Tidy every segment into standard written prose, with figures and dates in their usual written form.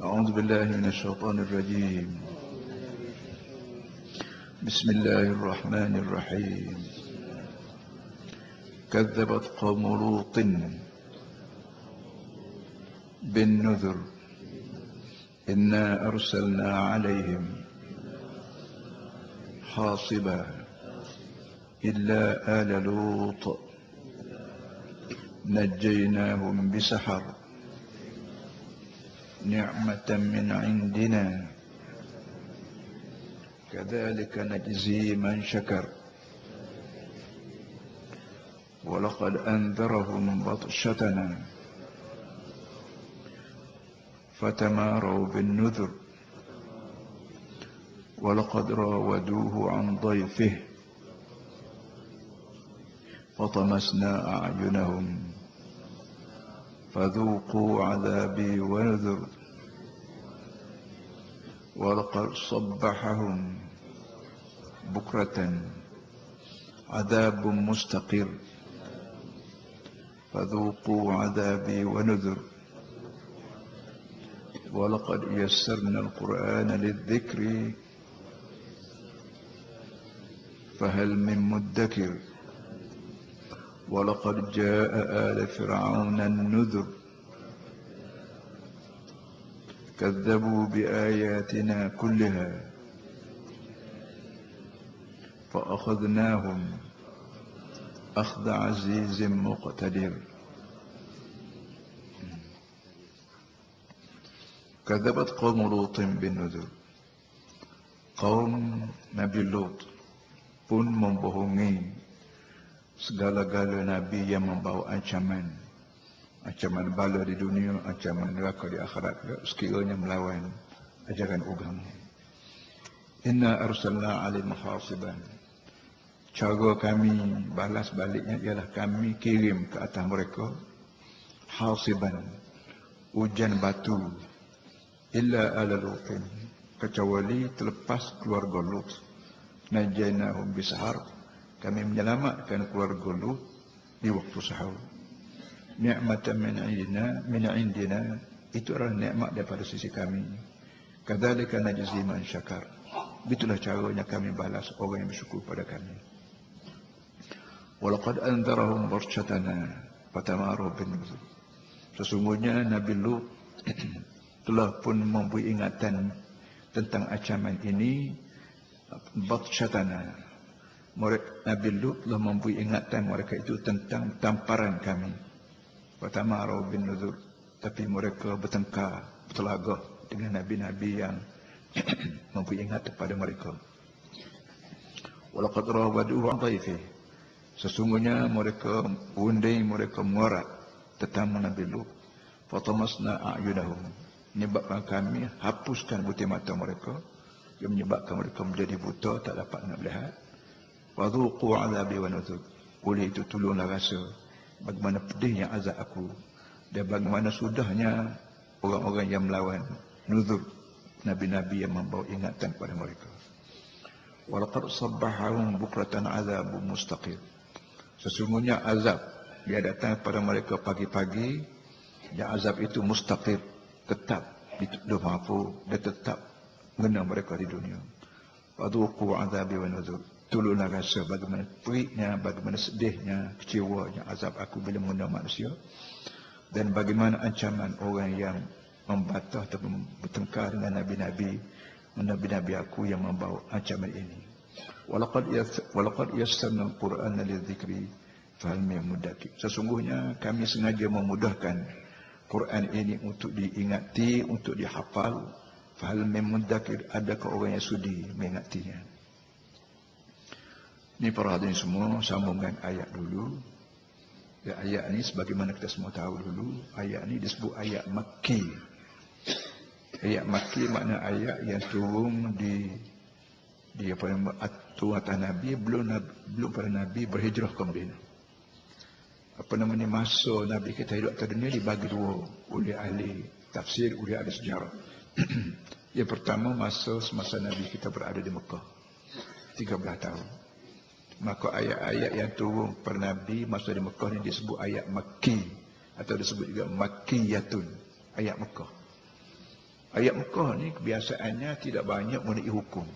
أعوذ بالله من الشيطان الرجيم. بسم الله الرحمن الرحيم. كذبت قوم لوط بالنذر إنا أرسلنا عليهم حاصبا إلا آل لوط نجيناهم بسحر نعمة من عندنا كذلك نجزي من شكر ولقد أنذرهم بطشتنا فتماروا بالنذر ولقد راودوه عن ضيفه فطمسنا أعينهم فذوقوا عذابي ونذر ولقد صبحهم بكرة عذاب مستقر فذوقوا عذابي ونذر ولقد يسرنا القرآن للذكر فهل من مدكر ولقد جاء آل فرعون النذر كذبوا بآياتنا كلها فأخذناهم أخذ عزيز مقتدر كذبت قوم لوط بالنذر. Kaum Nabi Lut pun membohongi segala-gala Nabi yang membawa ancaman bala di dunia, ancaman neraka di akhirat, sekiranya melawan ajaran agama. Inna arsalna alaihim hasiban. Cara kami balas baliknya ialah kami kirim ke atas mereka hasiban, hujan batu, illa ala Lutin, kecuali terlepas keluarga Lut. Najainahum bisahar, kami menyelamatkan keluarga Lut di waktu sahur. Ni'matan min indina, itu adalah nikmat daripada sisi kami. Kadzalika najzi man syakar, itulah caranya kami balas orang yang bersyukur pada kami. Walaqad anzarahum barsyatana fatamaru bin nuzur. Sesungguhnya Nabi Lut telah pun memberi ingatan tentang ancaman ini. Barsyatana, Nabi Lut telah memberi ingatan mereka itu tentang tamparan kami. Fatamaru bin nuzur, tapi mereka bertengkar, bertelagah dengan nabi-nabi yang memberi ingatan kepada mereka. Walaqad rawaduhu an dhaifi, sesungguhnya mereka unding, mereka muarat tetamu Nabi Lut. Fatamasna a'yunahum, menyebabkan kami hapuskan butir mata mereka, yang menyebabkan mereka menjadi buta, tak dapat nak melihat. Wadhuqu azabi wa nuzur, oleh itu tolonglah rasa bagaimana pedihnya azab aku dan bagaimana sudahnya orang-orang yang melawan nuzur, nabi-nabi yang membawa ingatan kepada mereka. Walaqad sabbahahum bukratan azabun mustaqir, sesungguhnya azab dia datang kepada mereka pagi-pagi, dan azab itu mustaqir, tetap dituduh mahfuz dan tetap mengenai mereka di dunia. Wadhuqu azabi wa nuzur, tolonglah rasa bagaimana periknya, bagaimana sedihnya, kecewanya azab aku bila mengenai manusia, dan bagaimana ancaman orang yang membantah atau bertengkar dengan nabi-nabi aku yang membawa ancaman ini. Walaqad yassarna al-Qur'ana lidzikri fahal min muddakir, sesungguhnya kami sengaja memudahkan Quran ini untuk diingati, untuk dihafal. Fahal min muddakir, adakah orang yang sudi mengingatinya? Ini para hadirin semua, sambungan ayat dulu. Ya, ayat ini sebagaimana kita semua tahu dulu, ayat ini disebut ayat Makki. Ayat Makki makna ayat yang turun di apa yang turun atas Nabi belum pada Nabi berhijrah ke Madinah. Apa namanya, masa Nabi kita hidup atas dunia dibagi dua oleh ahli tafsir, oleh ahli sejarah. Yang pertama, semasa Nabi kita berada di Mekah 13 tahun. Maka ayat-ayat yang turun per Nabi masa di Mekah ini disebut ayat Makki, atau disebut juga Makkiyatun, ayat Mekah. Ayat Mekah ni kebiasaannya tidak banyak mengenai hukum.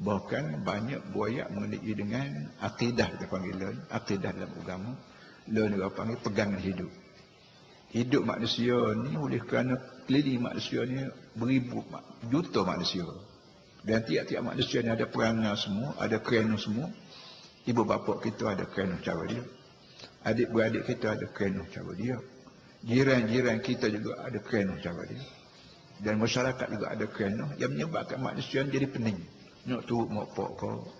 Bahkan banyak buaya mengenai dengan akidah, kita panggil lain, akidah dalam agama. Lain orang panggil pegangan hidup. Hidup manusia ni oleh kerana keliling manusia ni beribu juta manusia. Dan tiap-tiap manusia ni ada perangai semua, ada kerana semua. Ibu bapa kita ada kerana cara dia. Adik-beradik kita ada kerana cara dia. Jiran-jiran kita juga ada kerana cara dia. Dan masyarakat juga ada kerana yang menyebabkan manusia jadi pening. Nak turut mak pak kau,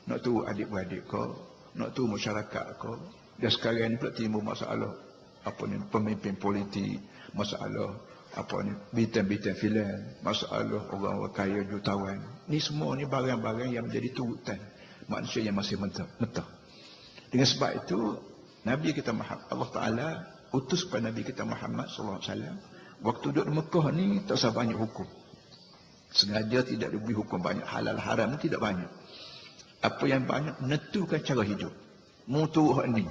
nak turut adik-beradik kau, nak turut masyarakat kau. Dan sekarang ni pula timbul masalah apa ni, pemimpin politik, masalah apa ni, bintang-bintang filem, masalah orang-orang kaya jutawan. Ni semua ni barang-barang yang menjadi turutan manusia yang masih mentah. Dengan sebab itu Nabi kita Muhammad, Allah Taala utus kepada Nabi kita Muhammad sallallahu alaihi wasallam waktu duduk di Mekah ni tak usah banyak hukum. Sengaja tidak diberi hukum banyak, halal haram tidak banyak. Apa yang banyak menentukan cara hidup. Mu tu hak ni.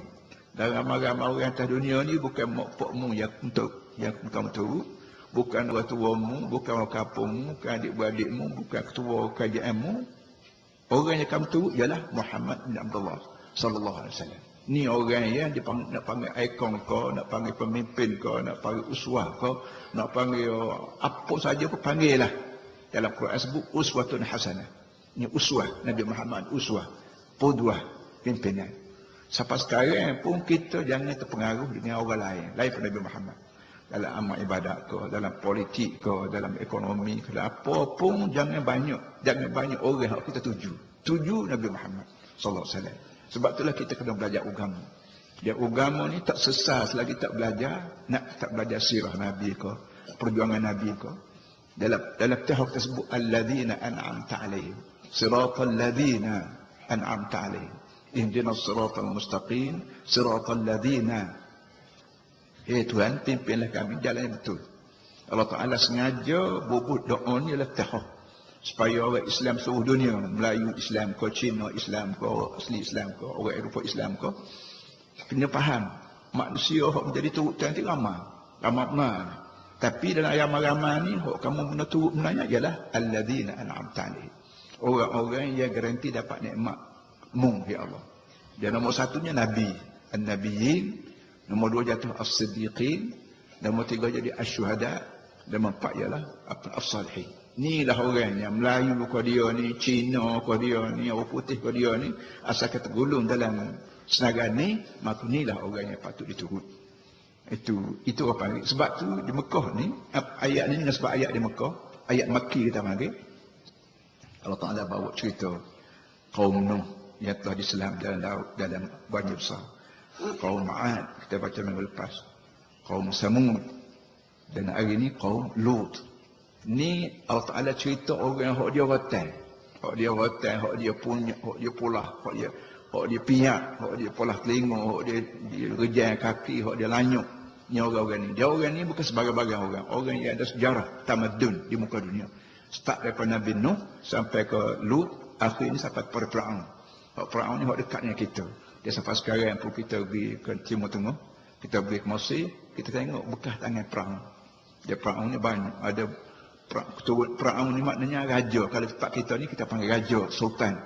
Dalam ramai-ramai orang atas dunia ni bukan mak pakmu yang kamu turut, bukan orang tuamu, bukan orang kampungmu, bukan adik-beradikmu, bukan ketua kerajaanmu. Orang yang kamu turut ialah Muhammad bin Abdullah sallallahu alaihi wasallam. Ni orang yang nak panggil ikon kau, nak panggil pemimpin kau, nak panggil uswah kau, nak panggil apa saja kau panggil lah. Dalam Quran sebut uswatun hasanah. Ini uswah Nabi Muhammad, uswah, qudwah, pimpinan. Sampai sekarang pun kita jangan terpengaruh dengan orang lain daripada Nabi Muhammad. Dalam amal ibadat kau, dalam politik kau, dalam ekonomi kau, apa pun jangan banyak orang yang kita tuju Nabi Muhammad sallallahu alaihi wasallam. Sebab itulah kita kena belajar agama. Dia agama ni tak sesat selagi tak belajar, tak belajar sirah Nabi kau, perjuangan Nabi kau. Dalam tahap tersebut alladzina an'amta alaihim siratal ladzina an'amta alaihim ihdinas siratal mustaqim siratal ladzina. Tuhan, pimpinlah kami jalan yang betul. Allah Taala sengaja bubuh doa ni adalah tahap supaya orang Islam seluruh dunia, Melayu Islam kau, Cina Islam kau, asli Islam kau, orang Eropah Islam kau, kena faham manusia yang menjadi turutan itu ramai benar. Tapi dalam ramai-ramai ni kamu benar turut menanya ialah alladzina an'amta alaihim, orang-orang yang garanti dapat nikmat ya Allah. Dan nombor satunya Nabi, an-nabiyyin, nombor dua jatuh as-siddiqin, nombor tiga jadi asy-syuhada, dan nombor empat ialah as-salihin. Inilah orang yang Melayu kau dia ni, Cina kau dia ni, orang putih kau dia ni, asal kata gulung dalam senarai ni, maka inilah orang yang patut diturut. Itu apa panggil. Sebab tu di Mekah ni, ayat ni dengan sebab ayat di Mekah, ayat Makki kita panggil, Allah Taala bawa cerita kaum Nuh yang telah diselam dalam banjir besar, kaum Ma'ad kita baca minggu lepas, kaum Samud, dan hari ni kaum Lut. Ni Allah Taala cerita orang hak dia rotan, hak dia punya, hak dia pulah, hak dia piak, hak dia polah telinga, hak dia rejang kaki, hak dia lanyuk. Ni orang-orang ni. Dia orang ni bukan sebarang-barang orang yang ada sejarah tamadun di muka dunia. Start daripada Nabi Nuh sampai ke Lut, akhir ni sampai kepada Firaun. Hak Firaun ni hak dekat dengan kita. Dia sampai sekarang pun kita pergi ke Timur Tengah, kita pergi ke Mesir, kita tengok bekas tangan Firaun. Dia Firaun ni banyak. Ada Firaun ni maknanya raja. Kalau tempat kita ni kita panggil raja, sultan.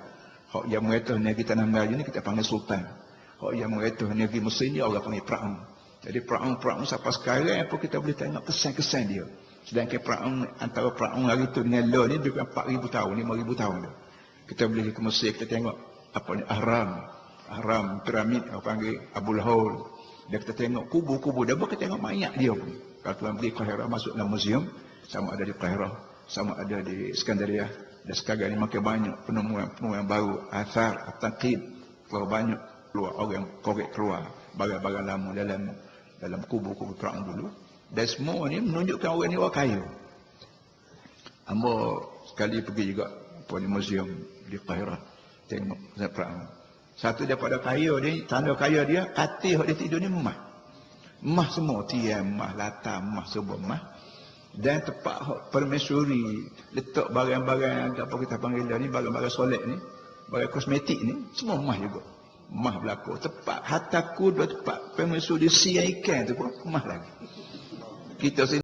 Hak yang mereka negeri Tanah Melayu ni kita panggil sultan. Hak yang mereka negeri Mesir ni orang panggil Firaun. Jadi Firaun sampai sekarang pun kita boleh tengok kesan-kesan dia. Sedangkan Firaun, antara Firaun hari tu dengan Allah ni lebih 4,000 tahun, 5,000 tahun dah. Kita boleh ke Mesir, kita tengok apa ni, ahram, piramid, orang panggil Abul Haul. Dan kita tengok kubur-kubur, dan kita tengok mayat dia pun. Kalau tuan pergi Qahirah, masuk dalam museum, sama ada di Qahirah, sama ada di Iskandaria. Dan sekarang ni makin banyak penemuan baru, athar, at-taqib, keluar banyak keluar orang korek keluar barang-barang lama dalam kubur-kubur Firaun dulu. Dan semua ni menunjukkan orang ni orang kaya. Hamba sekali pergi juga di museum di Qahirah, tengok Firaun. Satu daripada kaya dia, tanda kaya dia, katil dia tidur ni emas. Emas semua, tiang emas, latar emas, semua emas. Dan tempat permaisuri, letak barang-barang apa kita panggil ni, barang-barang solat ni, barang kosmetik ni, semua emas juga. Emas berlaku. Tempat hataku dua tempat permaisuri siang ikan tu pun emas lagi. Kita